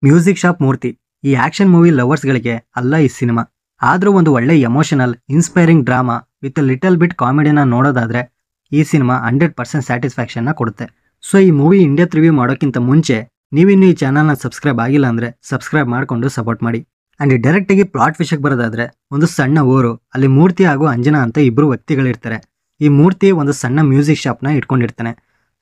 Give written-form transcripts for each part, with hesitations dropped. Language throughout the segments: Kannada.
ಮ್ಯೂಸಿಕ್ ಶಾಪ್ ಮೂರ್ತಿ ಈ ಆಕ್ಷನ್ ಮೂವಿ ಲವರ್ಸ್ಗಳಿಗೆ ಅಲ್ಲ ಈ ಸಿನಿಮಾ. ಆದರೂ ಒಂದು ಒಳ್ಳೆ emotional inspiring drama with little bit ಕಾಮಿಡಿನ ನೋಡೋದಾದ್ರೆ ಈ ಸಿನಿಮಾ 100% ಸ್ಯಾಟಿಸ್ಫ್ಯಾಕ್ಷನ್ನ ಕೊಡುತ್ತೆ. ಸೊ ಈ ಮೂವಿ ಇಂಡಿಯಾ ರಿವ್ಯೂ ಮಾಡೋಕ್ಕಿಂತ ಮುಂಚೆ ನೀವಿನ್ನೂ ಈ ಚಾನಲ್ನ ಸಬ್ಸ್ಕ್ರೈಬ್ ಆಗಿಲ್ಲ ಅಂದರೆ ಸಬ್ಸ್ಕ್ರೈಬ್ ಮಾಡಿಕೊಂಡು ಸಪೋರ್ಟ್ ಮಾಡಿ. ಆ್ಯಂಡ್ ಡೈರೆಕ್ಟಾಗಿ ಪ್ಲಾಟ್ ವಿಷಯಕ್ಕೆ ಬರೋದಾದ್ರೆ, ಒಂದು ಸಣ್ಣ ಊರು, ಅಲ್ಲಿ ಮೂರ್ತಿ ಹಾಗೂ ಅಂಜನಾ ಅಂತ ಇಬ್ಬರು ವ್ಯಕ್ತಿಗಳಿರ್ತಾರೆ. ಈ ಮೂರ್ತಿ ಒಂದು ಸಣ್ಣ ಮ್ಯೂಸಿಕ್ ಶಾಪ್ನ ಇಟ್ಕೊಂಡಿರ್ತಾನೆ.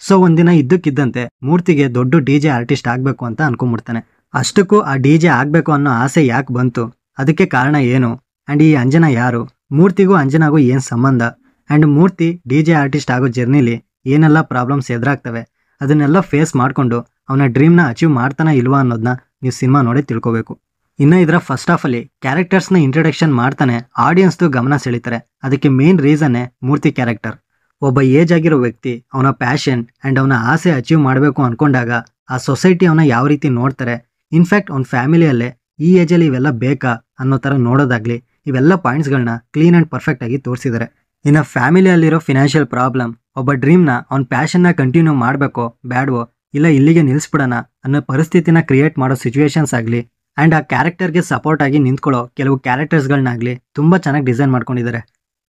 ಸೊ ಒಂದಿನ ಇದ್ದಕ್ಕಿದ್ದಂತೆ ಮೂರ್ತಿಗೆ ದೊಡ್ಡ DJ ಆರ್ಟಿಸ್ಟ್ ಆಗಬೇಕು ಅಂತ ಅನ್ಕೊಂಡ್ಬಿಡ್ತಾನೆ. ಅಷ್ಟಕ್ಕೂ ಆ DJ ಆಗಬೇಕು ಅನ್ನೋ ಆಸೆ ಯಾಕೆ ಬಂತು, ಅದಕ್ಕೆ ಕಾರಣ ಏನು, ಆ್ಯಂಡ್ ಈ ಅಂಜನಾ ಯಾರು, ಮೂರ್ತಿಗೂ ಅಂಜನಾಗೂ ಏನು ಸಂಬಂಧ, ಆ್ಯಂಡ್ ಮೂರ್ತಿ DJ ಆರ್ಟಿಸ್ಟ್ ಆಗೋ ಜರ್ನಿಲಿ ಏನೆಲ್ಲ ಪ್ರಾಬ್ಲಮ್ಸ್ ಎದುರಾಗ್ತವೆ, ಅದನ್ನೆಲ್ಲ ಫೇಸ್ ಮಾಡಿಕೊಂಡು ಅವನ ಡ್ರೀಮ್ನ ಅಚೀವ್ ಮಾಡ್ತಾನ ಇಲ್ವಾ ಅನ್ನೋದನ್ನ ನೀವು ಸಿನಿಮಾ ನೋಡಿ ತಿಳ್ಕೊಬೇಕು. ಇನ್ನು ಇದರ ಫಸ್ಟ್ ಹಾಫಲ್ಲಿ ಕ್ಯಾರೆಕ್ಟರ್ಸ್ನ ಇಂಟ್ರಡಕ್ಷನ್ ಮಾಡ್ತಾನೆ ಆಡಿಯನ್ಸ್ದು ಗಮನ ಸೆಳೀತಾರೆ. ಅದಕ್ಕೆ ಮೇನ್ ರೀಸನ್ನೇ ಮೂರ್ತಿ ಕ್ಯಾರೆಕ್ಟರ್. ಒಬ್ಬ ಏಜ್ ಆಗಿರೋ ವ್ಯಕ್ತಿ ಅವನ ಪ್ಯಾಷನ್ ಆ್ಯಂಡ್ ಅವನ ಆಸೆ ಅಚೀವ್ ಮಾಡಬೇಕು ಅಂದ್ಕೊಂಡಾಗ ಆ ಸೊಸೈಟಿ ಅವನ ಯಾವ ರೀತಿ ನೋಡ್ತಾರೆ, ಇನ್ಫ್ಯಾಕ್ಟ್ ಅವ್ನ ಫ್ಯಾಮಿಲಿಯಲ್ಲೇ ಈ ಏಜಲ್ಲಿ ಇವೆಲ್ಲ ಬೇಕಾ ಅನ್ನೋ ಥರ ನೋಡೋದಾಗ್ಲಿ, ಇವೆಲ್ಲ ಪಾಯಿಂಟ್ಸ್ಗಳನ್ನ ಕ್ಲೀನ್ ಆ್ಯಂಡ್ ಪರ್ಫೆಕ್ಟ್ ಆಗಿ ತೋರಿಸಿದ್ದಾರೆ. ಇನ್ನು ಫ್ಯಾಮಿಲಿಯಲ್ಲಿರೋ ಫಿನಾನ್ಷಿಯಲ್ ಪ್ರಾಬ್ಲಮ್, ಒಬ್ಬ ಡ್ರೀಮ್ನ ಅವ್ನ ಪ್ಯಾಷನ್ನ ಕಂಟಿನ್ಯೂ ಮಾಡಬೇಕೋ ಬ್ಯಾಡ್ವೋ, ಇಲ್ಲ ಇಲ್ಲಿಗೆ ನಿಲ್ಲಿಸ್ಬಿಡೋಣ ಅನ್ನೋ ಪರಿಸ್ಥಿತಿನ ಕ್ರಿಯೇಟ್ ಮಾಡೋ ಸಿಚುವೇಶನ್ಸ್ ಆಗಲಿ, ಆ್ಯಂಡ್ ಆ ಕ್ಯಾರೆಕ್ಟರ್ಗೆ ಸಪೋರ್ಟ್ ಆಗಿ ನಿಂತ್ಕೊಳ್ಳೋ ಕೆಲವು ಕ್ಯಾರೆಕ್ಟರ್ಸ್ಗಳನ್ನಾಗಲಿ ತುಂಬ ಚೆನ್ನಾಗಿ ಡಿಸೈನ್ ಮಾಡ್ಕೊಂಡಿದ್ದಾರೆ.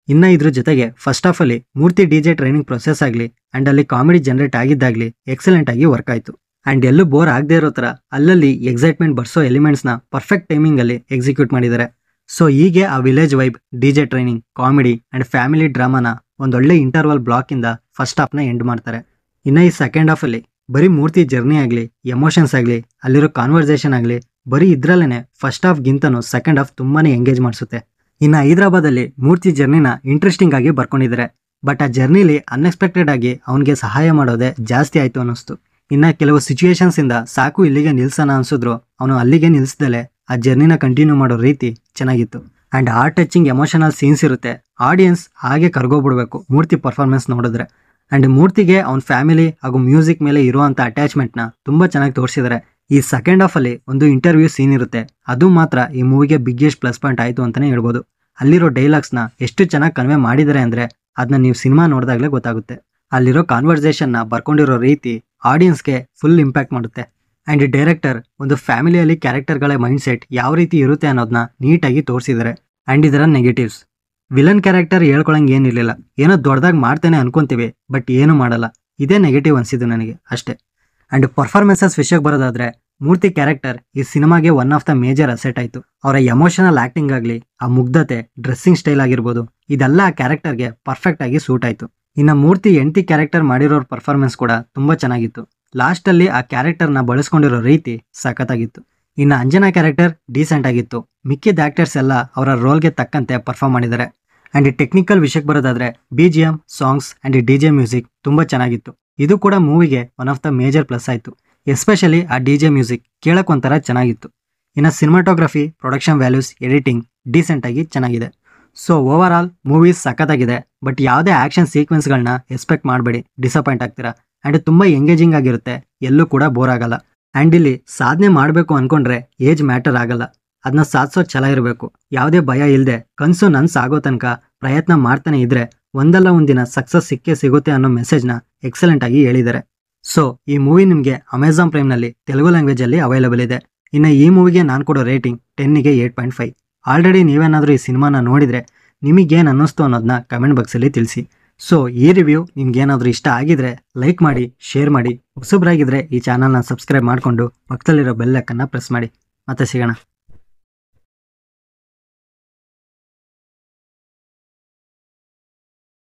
ಇನ್ನು ಇದ್ರ ಜೊತೆಗೆ ಫಸ್ಟ್ ಹಾಫಲ್ಲಿ ಮೂರ್ತಿ DJ ಟ್ರೈನಿಂಗ್ ಪ್ರೊಸೆಸ್ ಆಗಲಿ ಆ್ಯಂಡ್ ಅಲ್ಲಿ ಕಾಮಿಡಿ ಜನರೇಟ್ ಆಗಿದ್ದಾಗಲಿ ಎಕ್ಸಲೆಂಟ್ ಆಗಿ ವರ್ಕ್ ಆಯಿತು. ಆ್ಯಂಡ್ ಎಲ್ಲೂ ಬೋರ್ ಆಗದೆ ಇರೋ ಥರ ಅಲ್ಲಲ್ಲಿ ಎಕ್ಸೈಟ್ಮೆಂಟ್ ಬರ್ಸೋ ಎಲಿಮೆಂಟ್ಸ್ನ ಪರ್ಫೆಕ್ಟ್ ಟೈಮಿಂಗಲ್ಲಿ ಎಕ್ಸಿಕ್ಯೂಟ್ ಮಾಡಿದ್ದಾರೆ. ಸೊ ಹೀಗೆ ಆ village vibe, DJ training, comedy and family ಡ್ರಾಮಾನ ಒಂದೊಳ್ಳೆ ಇಂಟರ್ವಲ್ ಬ್ಲಾಕಿಂದ ಫಸ್ಟ್ ಹಾಫ್ನ ಎಂಡ್ ಮಾಡ್ತಾರೆ. ಇನ್ನು ಈ ಸೆಕೆಂಡ್ ಹಾಫಲ್ಲಿ ಬರೀ ಮೂರ್ತಿ ಜರ್ನಿ ಆಗಲಿ, ಎಮೋಷನ್ಸ್ ಆಗಲಿ, ಅಲ್ಲಿರೋ ಕಾನ್ವರ್ಸೇಷನ್ ಆಗಲಿ, ಬರೀ ಇದ್ರಲ್ಲೇ ಫಸ್ಟ್ ಹಾಫ್ಗಿಂತನೂ ಸೆಕೆಂಡ್ ಹಾಫ್ ತುಂಬಾ ಎಂಗೇಜ್ ಮಾಡಿಸುತ್ತೆ. ಇನ್ನು ಹೈದರಾಬಾದಲ್ಲಿ ಮೂರ್ತಿ ಜರ್ನಿನ ಇಂಟ್ರೆಸ್ಟಿಂಗ್ ಆಗಿ ಬರ್ಕೊಂಡಿದ್ದಾರೆ. ಬಟ್ ಆ ಜರ್ನಿಲಿ ಅನ್ಎಕ್ಸ್ಪೆಕ್ಟೆಡ್ ಆಗಿ ಅವನಿಗೆ ಸಹಾಯ ಮಾಡೋದೇ ಜಾಸ್ತಿ ಆಯಿತು ಅನ್ನಿಸ್ತು. ಇನ್ನು ಕೆಲವು ಸಿಚುವೇಶನ್ಸಿಂದ ಸಾಕು ಇಲ್ಲಿಗೆ ನಿಲ್ಸೋಣ ಅನ್ಸಿದ್ರು ಅವನು ಅಲ್ಲಿಗೆ ನಿಲ್ಲಿಸ್ದಲೆ ಆ ಜರ್ನಿನ ಕಂಟಿನ್ಯೂ ಮಾಡೋ ರೀತಿ ಚೆನ್ನಾಗಿತ್ತು. And heart touching emotional scenes ಇರುತ್ತೆ. ಆಡಿಯನ್ಸ್ ಹಾಗೆ ಕರ್ಗೋಗ್ಬಿಡ್ಬೇಕು ಮೂರ್ತಿ ಪರ್ಫಾರ್ಮೆನ್ಸ್ ನೋಡಿದ್ರೆ. ಆ್ಯಂಡ್ ಮೂರ್ತಿಗೆ ಅವ್ನ ಫ್ಯಾಮಿಲಿ ಹಾಗೂ ಮ್ಯೂಸಿಕ್ ಮೇಲೆ ಇರುವಂಥ ಅಟ್ಯಾಚ್ಮೆಂಟ್ನ ತುಂಬ ಚೆನ್ನಾಗಿ ತೋರಿಸಿದ್ದಾರೆ. ಈ ಸೆಕೆಂಡ್ ಹಾಫಲ್ಲಿ ಒಂದು ಇಂಟರ್ವ್ಯೂ ಸೀನ್ ಇರುತ್ತೆ. ಅದು ಮಾತ್ರ ಈ ಮೂವಿಗೆ ಬಿಗ್ಗೆಸ್ಟ್ ಪ್ಲಸ್ ಪಾಯಿಂಟ್ ಆಯಿತು ಅಂತಲೇ ಹೇಳ್ಬೋದು. ಅಲ್ಲಿರೋ ಡೈಲಾಗ್ಸ್ನ ಎಷ್ಟು ಚೆನ್ನಾಗಿ ಕನ್ವೆ ಮಾಡಿದ್ದಾರೆ ಅಂದರೆ ಅದನ್ನ ನೀವು ಸಿನಿಮಾ ನೋಡಿದಾಗಲೇ ಗೊತ್ತಾಗುತ್ತೆ. ಅಲ್ಲಿರೋ ಕಾನ್ವರ್ಸೇಷನ್ನ ಬರ್ಕೊಂಡಿರೋ ರೀತಿ ಆಡಿಯನ್ಸ್ಗೆ ಫುಲ್ ಇಂಪ್ಯಾಕ್ಟ್ ಮಾಡುತ್ತೆ. ಆ್ಯಂಡ್ ಡೈರೆಕ್ಟರ್ ಒಂದು ಫ್ಯಾಮಿಲಿಯಲ್ಲಿ ಕ್ಯಾರೆಕ್ಟರ್ಗಳ ಮೈಂಡ್ಸೆಟ್ ಯಾವ ರೀತಿ ಇರುತ್ತೆ ಅನ್ನೋದನ್ನ ನೀಟಾಗಿ ತೋರಿಸಿದ್ದಾರೆ. ಆ್ಯಂಡ್ ಇದರ ನೆಗೆಟಿವ್ಸ್, ವಿಲನ್ ಕ್ಯಾರೆಕ್ಟರ್ ಹೇಳ್ಕೊಳಂಗೆ ಏನಿರಲಿಲ್ಲ. ಏನೋ ದೊಡ್ಡದಾಗಿ ಮಾಡ್ತೇನೆ ಅನ್ಕೊಂತೀವಿ, ಬಟ್ ಏನೂ ಮಾಡಲ್ಲ. ಇದೇ ನೆಗೆಟಿವ್ ಅನಿಸಿದ್ದು ನನಗೆ ಅಷ್ಟೇ. ಆ್ಯಂಡ್ ಪರ್ಫಾರ್ಮೆನ್ಸಸ್ ವಿಷಯಕ್ಕೆ ಬರೋದಾದ್ರೆ, ಮೂರ್ತಿ ಕ್ಯಾರೆಕ್ಟರ್ ಈ ಸಿನಿಮಾಗೆ one of the major asset ಆಯಿತು. ಅವರ ಎಮೋಷನಲ್ ಆ್ಯಕ್ಟಿಂಗ್ ಆಗಲಿ, ಆ ಮುಗ್ಧತೆ, ಡ್ರೆಸ್ಸಿಂಗ್ ಸ್ಟೈಲ್ ಆಗಿರ್ಬೋದು, ಇದೆಲ್ಲ ಆ ಕ್ಯಾರೆಕ್ಟರ್ಗೆ ಪರ್ಫೆಕ್ಟ್ ಆಗಿ ಸೂಟ್ ಆಯಿತು. ಇನ್ನು ಮೂರ್ತಿ ಹೆಂಡತಿ ಕ್ಯಾರೆಕ್ಟರ್ ಮಾಡಿರೋರ ಪರ್ಫಾರ್ಮೆನ್ಸ್ ಕೂಡ ತುಂಬ ಚೆನ್ನಾಗಿತ್ತು. ಲಾಸ್ಟಲ್ಲಿ ಆ ಕ್ಯಾರೆಕ್ಟರ್ನ ಬಳಸ್ಕೊಂಡಿರೋ ರೀತಿ ಸಖತ್ತಾಗಿತ್ತು. ಇನ್ನು ಅಂಜನಾ ಕ್ಯಾರೆಕ್ಟರ್ ಡೀಸೆಂಟ್ ಆಗಿತ್ತು. ಮಿಕ್ಕಿದ ಆ್ಯಕ್ಟರ್ಸ್ ಎಲ್ಲ ಅವರ ರೋಲ್ಗೆ ತಕ್ಕಂತೆ ಪರ್ಫಾರ್ಮ್ ಮಾಡಿದ್ದಾರೆ. ಆ್ಯಂಡ್ ಟೆಕ್ನಿಕಲ್ ವಿಷಯಕ್ಕೆ ಬರೋದಾದ್ರೆ BGM, songs and DJ music ತುಂಬ ಚೆನ್ನಾಗಿತ್ತು. ಇದು ಕೂಡ ಮೂವಿಗೆ one of the major plus ಆಯಿತು. ಎಸ್ಪೆಷಲಿ ಆ DJ ಮ್ಯೂಸಿಕ್ ಕೇಳಕ್ಕೆ ಒಂಥರ ಚೆನ್ನಾಗಿತ್ತು. ಇನ್ನು ಸಿನಿಮಾಟೋಗ್ರಫಿ, ಪ್ರೊಡಕ್ಷನ್ ವ್ಯಾಲ್ಯೂಸ್, ಎಡಿಟಿಂಗ್ ಡೀಸೆಂಟಾಗಿ ಚೆನ್ನಾಗಿದೆ. ಸೊ ಓವರ್ ಆಲ್ ಮೂವಿ ಸಖತ್ತಾಗಿದೆ. ಬಟ್ ಯಾವುದೇ ಆ್ಯಕ್ಷನ್ ಸೀಕ್ವೆನ್ಸ್ಗಳನ್ನ ಎಕ್ಸ್ಪೆಕ್ಟ್ ಮಾಡಬೇಡಿ, ಡಿಸಪಾಯಿಂಟ್ ಆಗ್ತೀರಾ. ಆ್ಯಂಡ್ ತುಂಬ ಎಂಗೇಜಿಂಗ್ ಆಗಿರುತ್ತೆ, ಎಲ್ಲೂ ಕೂಡ ಬೋರ್ ಆಗಲ್ಲ. ಆ್ಯಂಡ್ ಇಲ್ಲಿ ಸಾಧನೆ ಮಾಡಬೇಕು ಅಂದ್ಕೊಂಡ್ರೆ ಏಜ್ ಮ್ಯಾಟರ್ ಆಗಲ್ಲ. ಅದನ್ನ ಸಾಧಿಸೋ ಛಲ ಇರಬೇಕು. ಯಾವುದೇ ಭಯ ಇಲ್ಲದೆ ಕನಸು ನನ್ಸಾಗೋ ತನಕ ಪ್ರಯತ್ನ ಮಾಡ್ತಾನೆ ಇದ್ರೆ ಒಂದಲ್ಲ ಒಂದಿನ ಸಕ್ಸಸ್ ಸಿಕ್ಕೇ ಸಿಗುತ್ತೆ ಅನ್ನೋ ಮೆಸೇಜ್ನ ಎಕ್ಸಲೆಂಟ್ ಆಗಿ ಹೇಳಿದ್ದಾರೆ. ಸೊ ಈ ಮೂವಿ ನಿಮಗೆ ಅಮೆಝಾನ್ ಪ್ರೈಮ್ನಲ್ಲಿ ತೆಲುಗು ಲ್ಯಾಂಗ್ವೇಜಲ್ಲಿ ಅವೈಲೇಬಲ್ ಇದೆ. ಇನ್ನು ಈ ಮೂವಿಗೆ ನಾನು ಕೊಡೋ ರೇಟಿಂಗ್ 10ಗೆ 8.5. ಆಲ್ರೆಡಿ ನೀವೇನಾದರೂ ಈ ಸಿನಿಮಾನ ನೋಡಿದರೆ ನಿಮಗೇನು ಅನ್ನಿಸ್ತು ಅನ್ನೋದನ್ನ ಕಮೆಂಟ್ ಬಾಕ್ಸಲ್ಲಿ ತಿಳಿಸಿ. ಸೊ ಈ ರಿವ್ಯೂ ನಿಮ್ಗೇನಾದರೂ ಇಷ್ಟ ಆಗಿದ್ರೆ ಲೈಕ್ ಮಾಡಿ, ಶೇರ್ ಮಾಡಿ. ಹೊಸಬ್ರಾಗಿದ್ದರೆ ಈ ಚಾನಲ್ನ ಸಬ್ಸ್ಕ್ರೈಬ್ ಮಾಡಿಕೊಂಡು ಪಕ್ಕದಲ್ಲಿರೋ ಬೆಲ್ ಐಕನ್ನ ಪ್ರೆಸ್ ಮಾಡಿ. ಮತ್ತೆ ಸಿಗೋಣ.